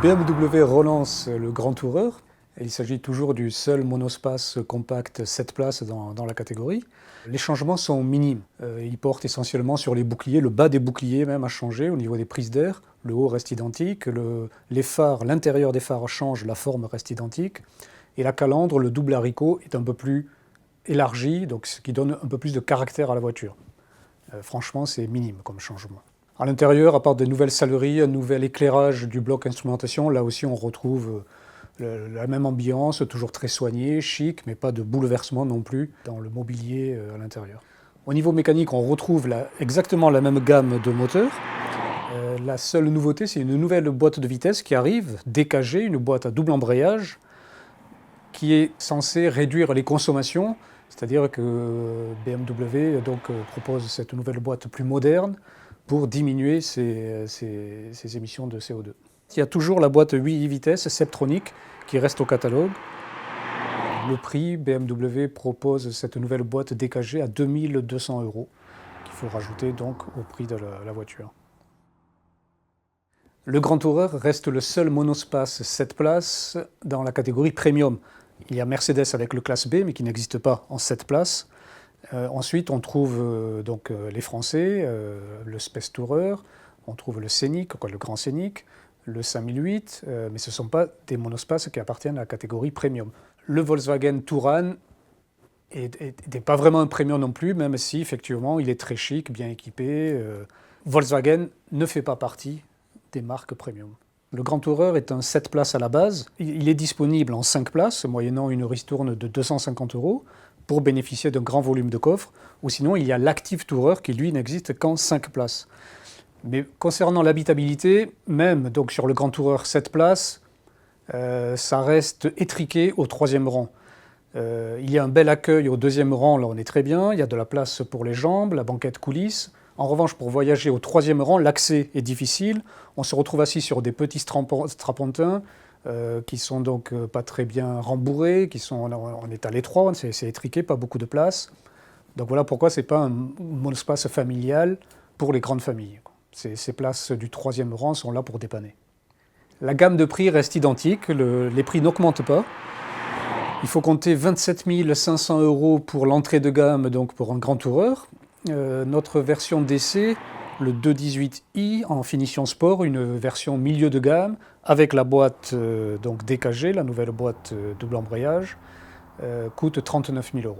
BMW relance le Grand Tourer. Il s'agit toujours du seul monospace compact 7 places dans la catégorie. Les changements sont minimes. Ils portent essentiellement sur les boucliers. Le bas des boucliers même a changé au niveau des prises d'air. Le haut reste identique. Les phares, l'intérieur des phares change, la forme reste identique. Et la calandre, le double haricot, est un peu plus élargi, donc ce qui donne un peu plus de caractère à la voiture. Franchement, c'est minime comme changement. À l'intérieur, à part de nouvelles saleries, un nouvel éclairage du bloc instrumentation, là aussi on retrouve la même ambiance, toujours très soigné, chic, mais pas de bouleversement non plus dans le mobilier à l'intérieur. Au niveau mécanique, on retrouve exactement la même gamme de moteurs. La seule nouveauté, c'est une nouvelle boîte de vitesse qui arrive, DKG, une boîte à double embrayage, qui est censée réduire les consommations, c'est-à-dire que BMW propose cette nouvelle boîte plus moderne pour diminuer ses émissions de CO2. Il y a toujours la boîte 8 vitesses Septronic qui reste au catalogue. Le prix, BMW propose cette nouvelle boîte DKG à 2 200 €, qu'il faut rajouter donc au prix de la voiture. Le Grand Tourer reste le seul monospace 7 places dans la catégorie Premium. Il y a Mercedes avec le classe B, mais qui n'existe pas en 7 places. Ensuite, on trouve les Français, le Space Tourer, on trouve le Scénic, le Grand Scénic, le 5008, mais ce ne sont pas des monospaces qui appartiennent à la catégorie Premium. Le Volkswagen Touran n'est pas vraiment un Premium non plus, même si effectivement il est très chic, bien équipé. Volkswagen ne fait pas partie des marques Premium. Le Grand Tourer est un 7 places à la base. Il est disponible en 5 places, moyennant une ristourne de 250 €, pour bénéficier d'un grand volume de coffre. Ou sinon, il y a l'Active Tourer qui, lui, n'existe qu'en 5 places. Mais concernant l'habitabilité, même donc, sur le Grand Tourer 7 places, ça reste étriqué au 3e rang. Il y a un bel accueil au 2e rang, là on est très bien. Il y a de la place pour les jambes, la banquette coulisse. En revanche, pour voyager au 3e rang, l'accès est difficile. On se retrouve assis sur des petits strapontins qui sont donc pas très bien rembourrés, on est à l'étroit, c'est étriqué, pas beaucoup de place. Donc voilà pourquoi ce n'est pas un monospace familial pour les grandes familles. Ces places du 3e rang sont là pour dépanner. La gamme de prix reste identique, les prix n'augmentent pas. Il faut compter 27 500 € pour l'entrée de gamme, donc pour un Grand Tourer. Notre version d'essai, le 218i en finition sport, une version milieu de gamme, avec la boîte DKG, la nouvelle boîte double embrayage, coûte 39 000 €.